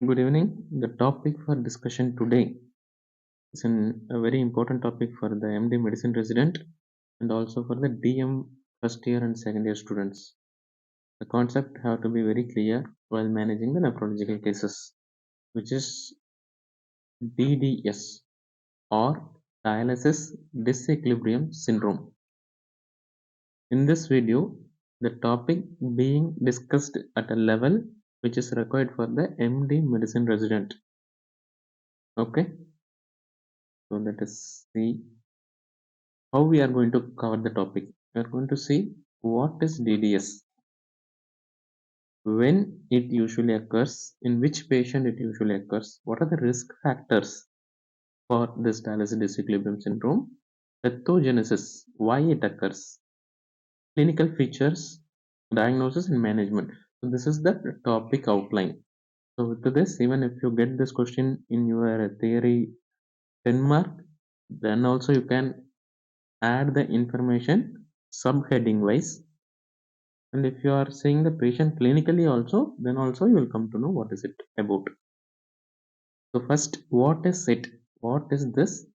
Good evening. The topic for discussion today is a very important topic for the MD medicine resident and also for the DM first year and second year students. The concept have to be very clear while managing the nephrological cases, which is DDS or Dialysis Dysequilibrium Syndrome. In this video, the topic being discussed at a level which is required for the MD medicine resident. Okay, so let us see how we are going to cover the topic. We are going to see what is DDS, when it usually occurs, in which patient it usually occurs, what are the risk factors for this dialysis disequilibrium syndrome, pathogenesis, why it occurs, clinical features, diagnosis and management. So this is the topic outline. So to this, even if you get this question in your theory 10 mark, then also you can add the information subheading wise. And if you are seeing the patient clinically also, then also you will come to know what is it about. So first, what is it? What is this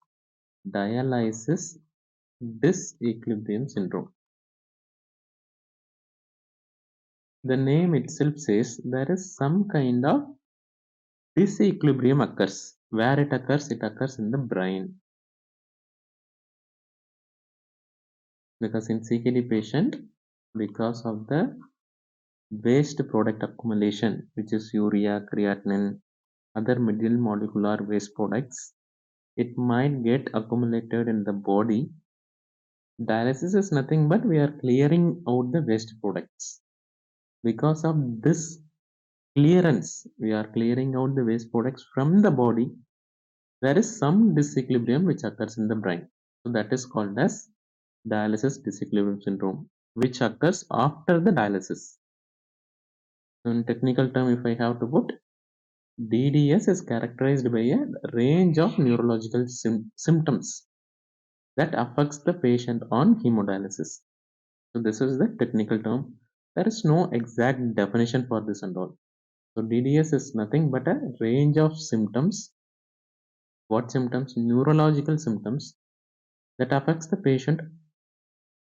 dialysis disequilibrium syndrome? The name itself says there is some kind of disequilibrium occurs. Where it occurs in the brain. Because in CKD patient, because of the waste product accumulation, which is urea, creatinine, other middle molecular waste products, it might get accumulated in the body. Dialysis is nothing but we are clearing out the waste products. Because of this clearance, we are clearing out the waste products from the body. There is some disequilibrium which occurs in the brain. So that is called as dialysis disequilibrium syndrome, which occurs after the dialysis. So in technical term, if I have to put, DDS is characterized by a range of neurological symptoms that affects the patient on hemodialysis. So this is the technical term. There is no exact definition for this and all. So DDS is nothing but a range of symptoms. What symptoms? Neurological symptoms that affects the patient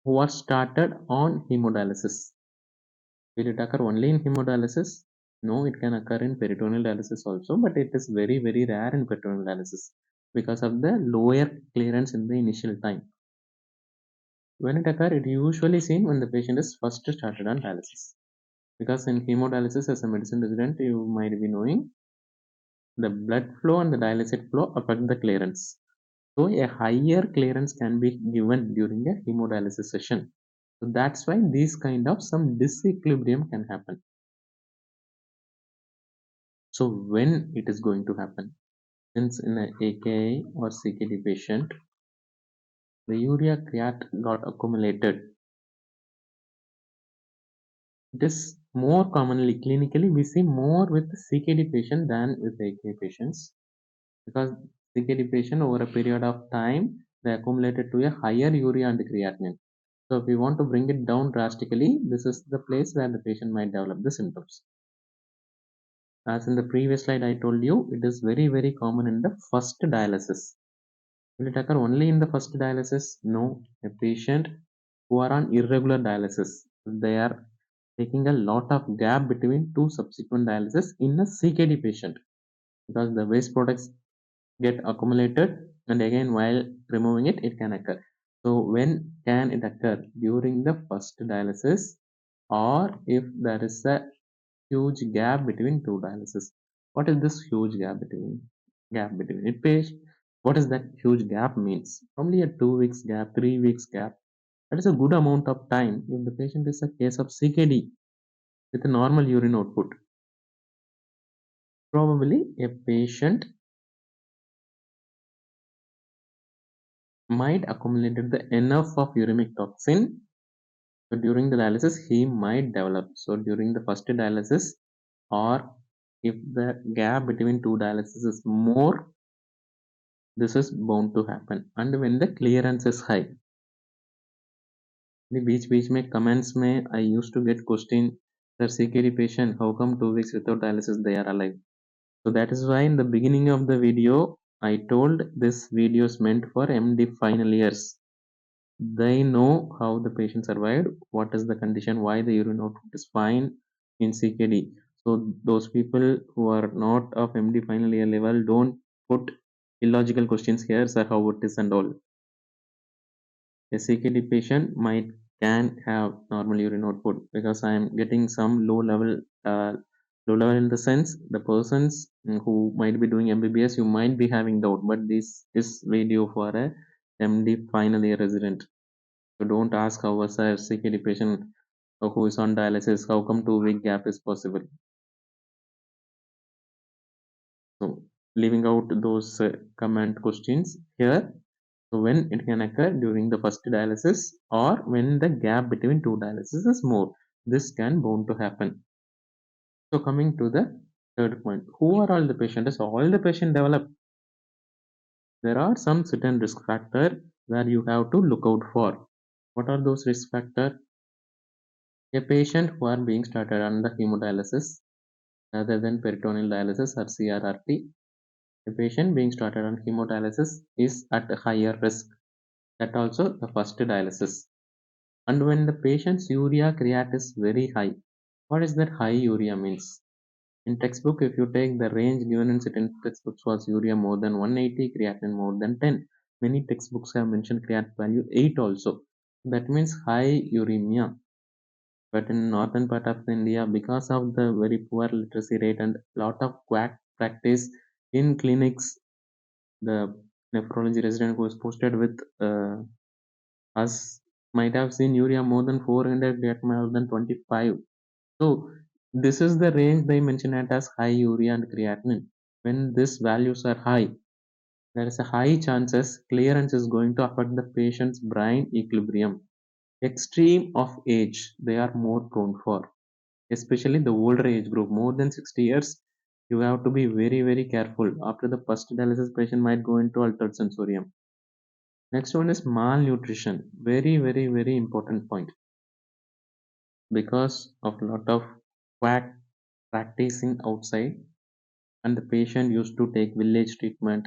who are started on hemodialysis. Will it occur only in hemodialysis? No, it can occur in peritoneal dialysis also, but it is very, very rare in peritoneal dialysis because of the lower clearance in the initial time. When it occurs, it usually seen when the patient is first started on dialysis. Because in hemodialysis, as a medicine resident, you might be knowing the blood flow and the dialysate flow affect the clearance. So a higher clearance can be given during a hemodialysis session. So that's why these kind of some disequilibrium can happen. So when it is going to happen? Since in a AKI or CKD patient, the urea creat got accumulated. It is more commonly clinically we see more with CKD patient than with AKI patients, because CKD patient over a period of time they accumulated to a higher urea and creatinine. So if we want to bring it down drastically, this is the place where the patient might develop the symptoms. As in the previous slide I told you, it is very, very common in the first dialysis. Will it occur only in the first dialysis? No. A patient who are on irregular dialysis, they are taking a lot of gap between two subsequent dialysis in a CKD patient, because the waste products get accumulated and again while removing it, it can occur. So when can it occur? During the first dialysis, or if there is a huge gap between two dialysis. What is this huge gap between it? What is that huge gap means? Probably a 2 weeks gap, 3 weeks gap. That is a good amount of time if the patient is a case of CKD with a normal urine output. Probably a patient might accumulated the enough of uremic toxin. So during the dialysis, he might develop. So during the first dialysis, or if the gap between two dialysis is more, this is bound to happen. And when the clearance is high, the बीच में comments में I used to get question, sir CKD patient how come 2 weeks without dialysis they are alive? So that is why in the beginning of the video, I told this video is meant for MD final years. They know how the patient survived, what is the condition, why the urine output is fine in CKD. So those people who are not of MD final year level, don't put illogical questions here, sir, how it is and all. A CKD patient might can have normal urine output because I am getting some low level in the sense the persons who might be doing MBBS, you might be having doubt, but this is video for a MD final year resident. So don't ask how was a CKD patient who is on dialysis, how come 2 week gap is possible. So leaving out those comment questions here. So when it can occur during the first dialysis or when the gap between two dialysis is more, this can bound to happen. So coming to the third point, who are all the patients? All the patient develop. There are some certain risk factor where you have to look out for. What are those risk factor? A patient who are being started on the hemodialysis rather than peritoneal dialysis or CRRT. A patient being started on hemodialysis is at a higher risk. That also the first dialysis. And when the patient's urea creat is very high, what is that high urea means? In textbook, if you take the range given in certain textbooks was urea more than 180, creatinine more than 10. Many textbooks have mentioned creat value 8 also. That means high uremia. But in northern part of India, because of the very poor literacy rate and lot of quack practice in clinics, the nephrology resident who was posted with us might have seen urea more than 400, creatinine more than 25. So this is the range they mention it as high urea and creatinine. When these values are high, there is a high chances clearance is going to affect the patient's brain equilibrium. Extreme of age, they are more prone for, especially the older age group, more than 60 years. You have to be very, very careful. After the first dialysis, patient might go into altered sensorium. Next one is malnutrition. Very, very, very important point. Because of a lot of quack practicing outside and the patient used to take village treatment,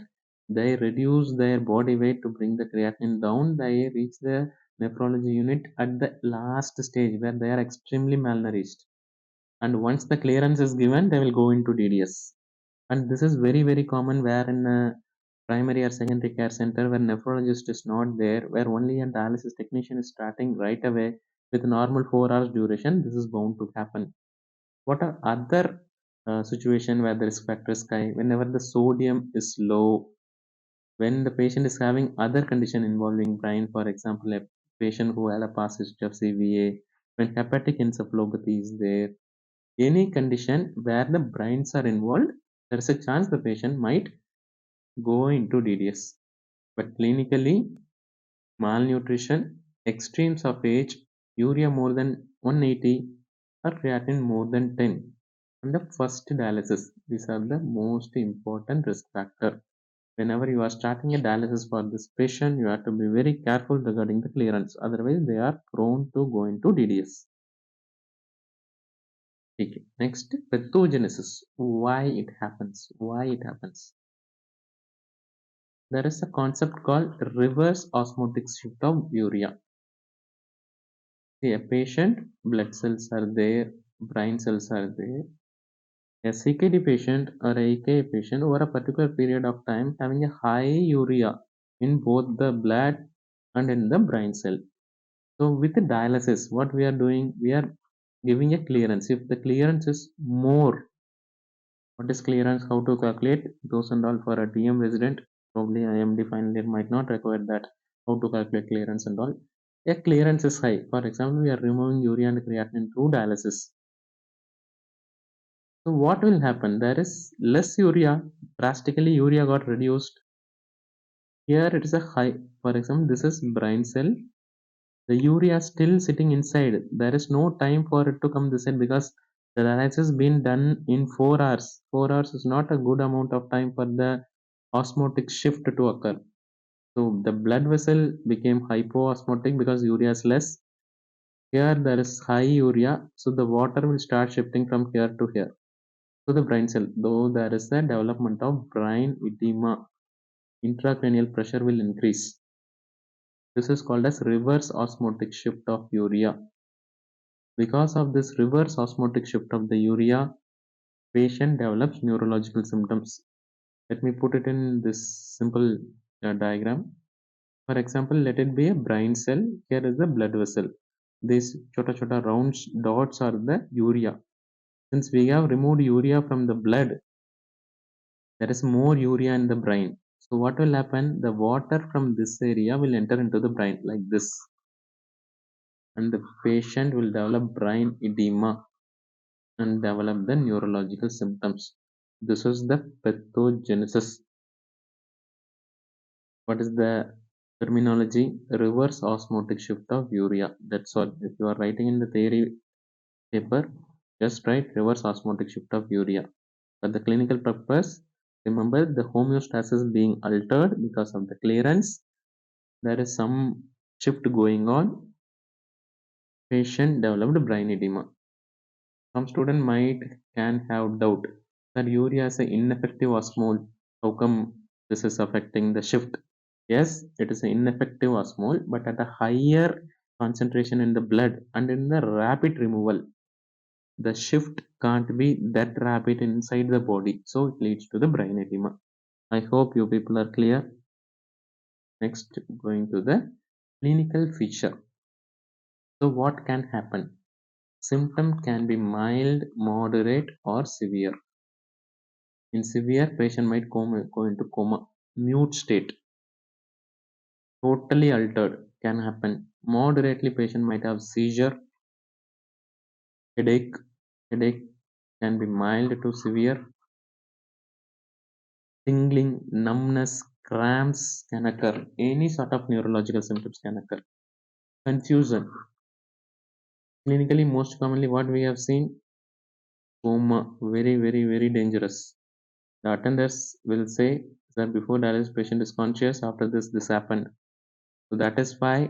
they reduce their body weight to bring the creatinine down. They reach the nephrology unit at the last stage where they are extremely malnourished. And once the clearance is given, they will go into DDS. And this is very, very common where in a primary or secondary care center where nephrologist is not there, where only a dialysis technician is starting right away with normal 4 hours duration. This is bound to happen. What are other situation where the risk factor is high? Whenever the sodium is low, when the patient is having other condition involving brain, for example, a patient who had a past history of CVA, when hepatic encephalopathy is there, any condition where the brains are involved, there is a chance the patient might go into DDS. But clinically, malnutrition, extremes of age, urea more than 180, or creatinine more than 10, and the first dialysis. These are the most important risk factor. Whenever you are starting a dialysis for this patient, you have to be very careful regarding the clearance. Otherwise, they are prone to go into DDS. Okay. Next, pathogenesis. Why it happens? Why it happens? There is a concept called reverse osmotic shift of urea. See, a patient, blood cells are there, brain cells are there. A CKD patient or a EKA patient over a particular period of time having a high urea in both the blood and in the brain cell. So with the dialysis, what we are doing, we are giving a clearance. If the clearance is more, what is clearance? How to calculate? Those and all for a DM resident. Probably IMD final year might not require that. How to calculate clearance and all. A clearance is high. For example, we are removing urea and creatinine through dialysis. So what will happen? There is less urea. Drastically, urea got reduced. Here it is a high. For example, this is brain cell. The urea still sitting inside. There is no time for it to come this side because the dialysis been done in 4 hours. 4 hours is not a good amount of time for the osmotic shift to occur. So the blood vessel became hypoosmotic because urea is less. Here there is high urea, so the water will start shifting from here to here. to the brain cell. Though there is a development of brain edema, intracranial pressure will increase. This is called as reverse osmotic shift of urea. Because of this reverse osmotic shift of the urea, patient develops neurological symptoms. Let me put it in this simple diagram. For example, let it be a brain cell. Here is the blood vessel. These chota round dots are the urea. Since we have removed urea from the blood, there is more urea in the brain. So what will happen? The water from this area will enter into the brain like this, and the patient will develop brain edema and develop the neurological symptoms. This is the pathogenesis. What is the terminology? Reverse osmotic shift of urea. That's all. If you are writing in the theory paper, just write reverse osmotic shift of urea. For the clinical purpose, remember the homeostasis being altered because of the clearance. There is some shift going on. Patient developed brain edema. Some student can have doubt that urea is an ineffective osmol. How come this is affecting the shift? Yes, it is an ineffective osmol, but at a higher concentration in the blood and in the rapid removal, the shift can't be that rapid inside the body, so it leads to the brain edema. I hope you people are clear. Next, going to the clinical feature. So what can happen? Symptom can be mild, moderate, or severe. In severe, patient might go into coma. Mute state, totally altered, can happen. Moderately, patient might have seizure, headache. Headache can be mild to severe. Tingling, numbness, cramps can occur. Any sort of neurological symptoms can occur. Confusion. Clinically, most commonly, what we have seen, coma, very dangerous. The attenders will say that before dialysis, patient is conscious. After this happened. So that is why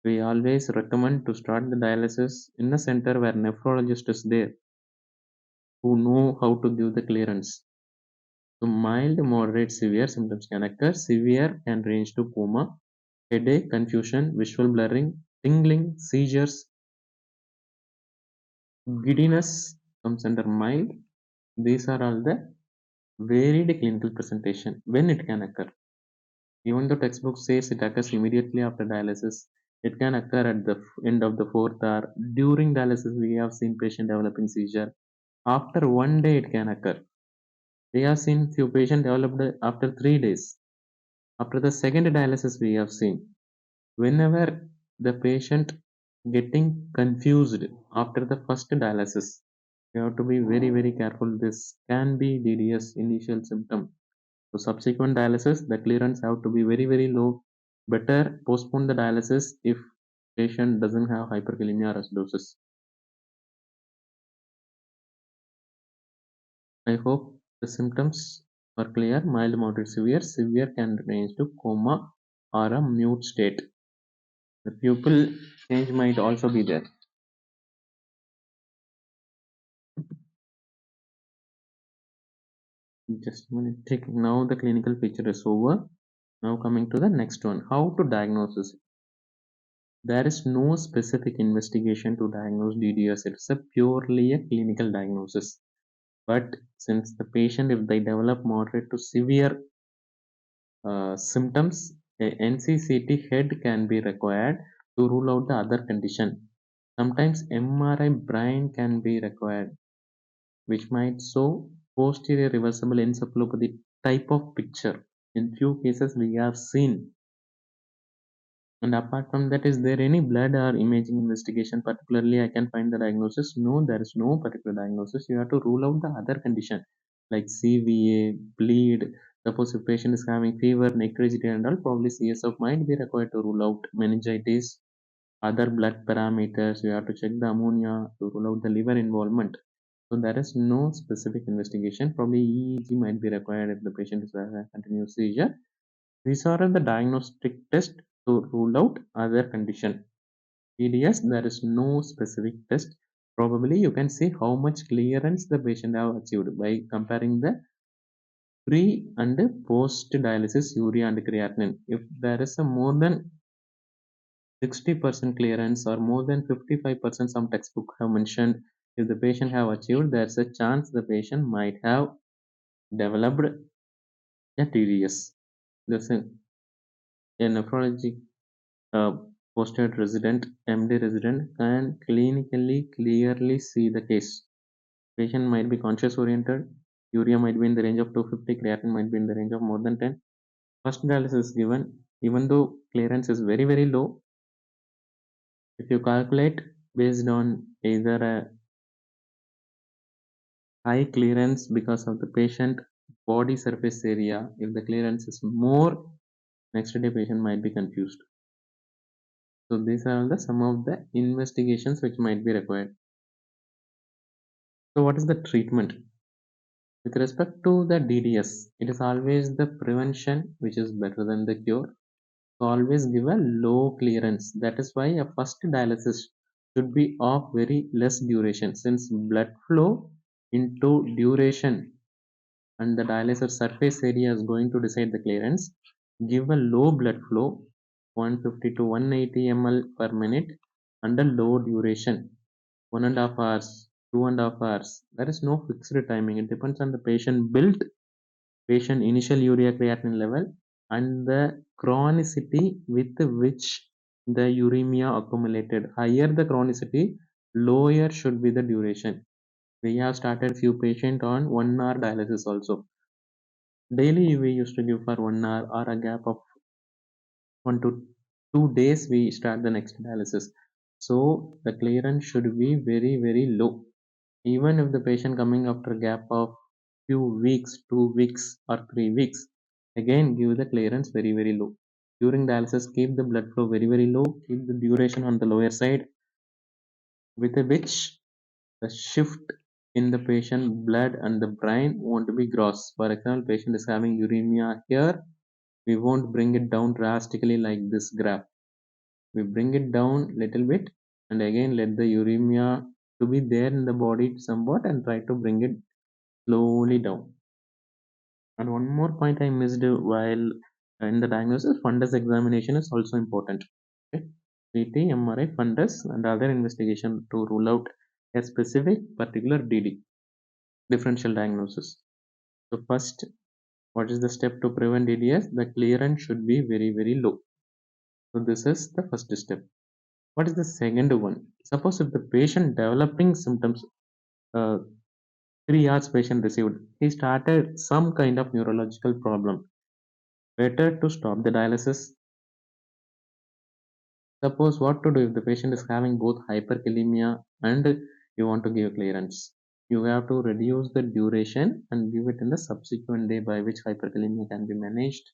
we always recommend to start the dialysis in a center where nephrologist is there, who know how to give the clearance. So mild, moderate, severe symptoms can occur. Severe can range to coma, headache, confusion, visual blurring, tingling, seizures, giddiness comes under mild. These are all the varied clinical presentation when it can occur. Even though textbook says it occurs immediately after dialysis, it can occur at the end of the fourth hour. During dialysis, we have seen patient developing seizure. After 1 day, it can occur. We have seen few patients developed after 3 days. After the second dialysis, we have seen whenever the patient getting confused after the first dialysis, you have to be very careful. This can be DDS initial symptom. So subsequent dialysis, the clearance have to be very low. Better postpone the dialysis if patient doesn't have hyperkalemia or acidosis. I hope the symptoms are clear. Mild, moderate, severe. Severe can range to coma or a mute state. The pupil change might also be there. Just a minute. Now the clinical picture is over. Now coming to the next one. How to diagnose this? There is no specific investigation to diagnose DDS. It's a purely a clinical diagnosis. But since the patient, if they develop moderate to severe symptoms, a NCCT head can be required to rule out the other condition. Sometimes MRI brain can be required, which might show posterior reversible encephalopathy type of picture. In few cases, we have seen. And apart from that, is there any blood or imaging investigation? Particularly, I can find the diagnosis. No, there is no particular diagnosis. You have to rule out the other condition like CVA, bleed. Suppose if patient is having fever, neck rigidity and all, probably CSF might be required to rule out meningitis. Other blood parameters, you have to check the ammonia to rule out the liver involvement. So there is no specific investigation. Probably EEG might be required if the patient is having a continuous seizure. These are the diagnostic tests to rule out other condition. EDS, there is no specific test. Probably you can see how much clearance the patient have achieved by comparing the pre and post dialysis urea and creatinine. If there is a more than 60% clearance or more than 55%, some textbook have mentioned, if the patient have achieved, there's a chance the patient might have developed a TDS. That's a nephrology posted resident, MD resident can clinically clearly see the case. Patient might be conscious oriented, urea might be in the range of 250, creatinine might be in the range of more than 10. First dialysis is given, even though clearance is very, very low. If you calculate based on either a high clearance because of the patient body surface area, if the clearance is more, next day patient might be confused. So these are all the some of the investigations which might be required. So what is the treatment? With respect to the DDS, it is always the prevention which is better than the cure. So always give a low clearance. That is why a first dialysis should be of very less duration, since blood flow into duration and the dialysis surface area is going to decide the clearance. Give a low blood flow, 150 to 180 ml per minute, and a low duration, 1.5 hours, 2.5 hours. There is no fixed timing. It depends on the patient build, patient initial urea creatinine level, and the chronicity with which the uremia accumulated. Higher the chronicity, lower should be the duration. We have started few patients on 1 hour dialysis also. Daily we used to give for 1 hour or a gap of 1 to 2 days we start the next dialysis. So the clearance should be very, very low. Even if the patient coming after a gap of few weeks, 2 weeks or 3 weeks, again give the clearance very, very low. During dialysis, keep the blood flow very, very low, keep the duration on the lower side, with which the shift in the patient blood and the brain won't be gross. For example, patient is having uremia here, we won't bring it down drastically like this graph. We bring it down little bit and again let the uremia to be there in the body somewhat and try to bring it slowly down. And one more point I missed while in the diagnosis, fundus examination is also important. Okay? CT, MRI, fundus, and other investigation to rule out a specific particular DD, differential diagnosis. So first, what is the step to prevent DDS? The clearance should be very, very low. So this is the first step. What is the second one? Suppose if the patient developing symptoms, uh, 3 hours patient received, he started some kind of neurological problem. Better to stop the dialysis. Suppose what to do if the patient is having both hyperkalemia and you want to give clearance. You have to reduce the duration and give it in the subsequent day by which hyperkalemia can be managed.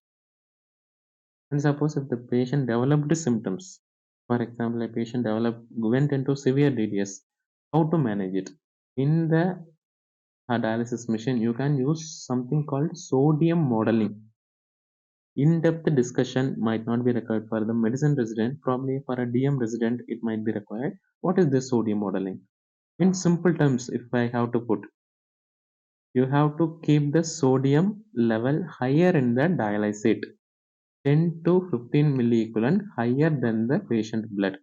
And suppose if the patient developed symptoms, for example, a patient went into severe DDS, how to manage it? In the dialysis machine, you can use something called sodium modeling. In-depth discussion might not be required for the medicine resident, probably for a DM resident it might be required. What is this sodium modeling? In simple terms, if I have to put, you have to keep the sodium level higher in the dialysate, 10 to 15 milliequivalent higher than the patient blood.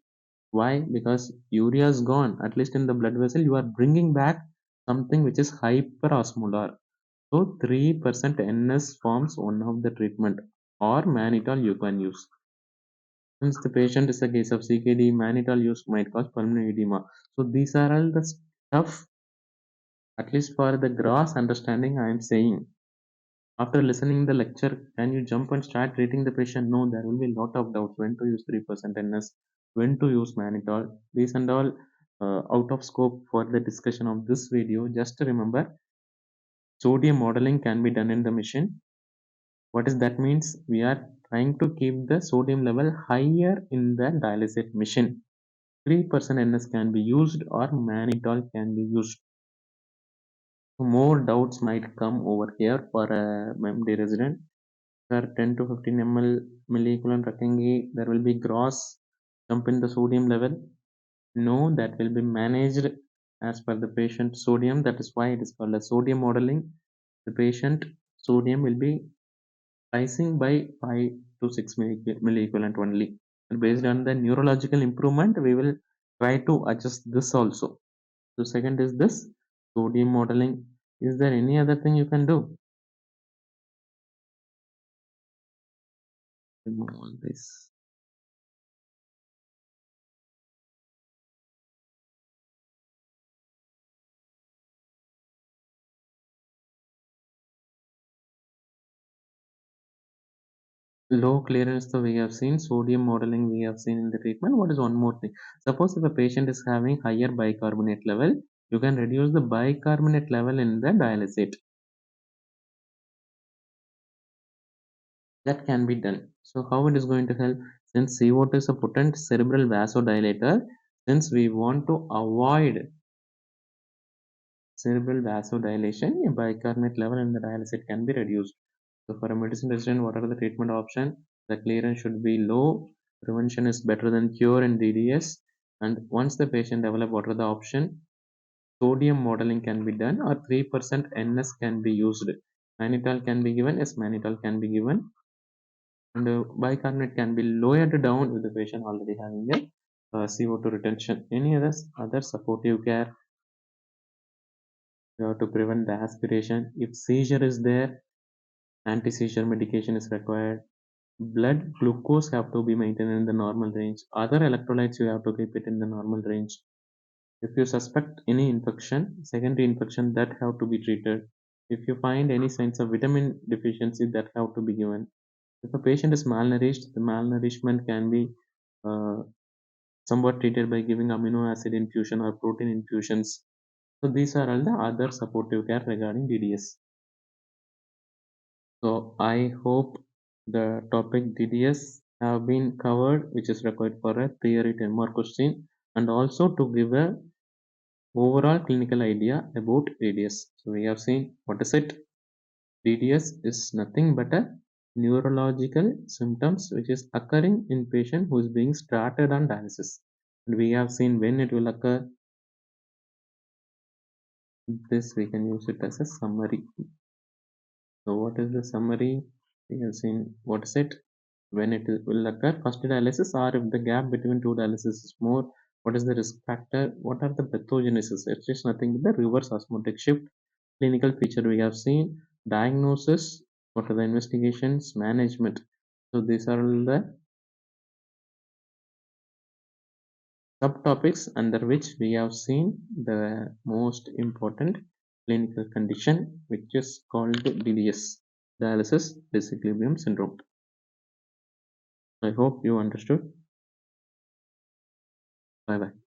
Why? Because urea is gone, at least in the blood vessel you are bringing back something which is hyperosmolar. So 3% NS forms one of the treatment, or mannitol you can use. Since the patient is a case of CKD, mannitol use might cause pulmonary edema. So these are all the stuff, at least for the gross understanding I am saying. After listening the lecture, can you jump and start treating the patient? No, there will be a lot of doubts. When to use 3% NS, when to use mannitol. These and all out of scope for the discussion of this video. Just remember, sodium modeling can be done in the machine. What does that means? We are trying to keep the sodium level higher in the dialysate machine. 3% NS can be used or mannitol can be used. More doubts might come over here for a MD resident. Sir, 10 to 15 milliequivalent रखेंगे, there will be gross jump in the sodium level. No, that will be managed as per the patient sodium. That is why it is called as sodium modeling. The patient sodium will be rising by 5 to 6 milliequivalent only. And based on the neurological improvement, we will try to adjust this also. So second is this sodium modeling. Is there any other thing you can do? Remove all this. Low clearance, so we have seen sodium modeling, we have seen in the treatment. What is one more thing? Suppose if a patient is having higher bicarbonate level, you can reduce the bicarbonate level in the dialysate. That can be done. So how it is going to help? Since CO2 is a potent cerebral vasodilator, since we want to avoid cerebral vasodilation, a bicarbonate level in the dialysate can be reduced. So for a medicine resident, what are the treatment options? The clearance should be low. Prevention is better than cure in DDS. And once the patient develop, what are the option? Sodium modeling can be done, or 3% NS can be used. Mannitol can be given. Yes, mannitol can be given. And bicarbonate can be lowered down with the patient already having a CO2 retention. Any other supportive care? You have to prevent the aspiration. If seizure is there, anti-seizure medication is required. Blood glucose have to be maintained in the normal range. Other electrolytes you have to keep it in the normal range. If you suspect any infection, secondary infection, that have to be treated. If you find any signs of vitamin deficiency, that have to be given. If a patient is malnourished, the malnourishment can be uh, somewhat treated by giving amino acid infusion or protein infusions. So these are all the other supportive care regarding DDS. So I hope the topic DDS have been covered, which is required for a theory 10 mark question, and also to give a overall clinical idea about DDS. So we have seen what is it. DDS is nothing but a neurological symptoms which is occurring in patient who is being started on dialysis. And we have seen when it will occur. This we can use it as a summary. So what is the summary? We have seen what is it, when it will occur, first dialysis, or if the gap between two dialysis is more, what is the risk factor, what are the pathogenesis? It's just nothing but the reverse osmotic shift. Clinical feature we have seen, diagnosis, what are the investigations, management. So these are all the subtopics under which we have seen the most important clinical condition, which is called DDS, dialysis disequilibrium syndrome. I hope you understood. Bye bye.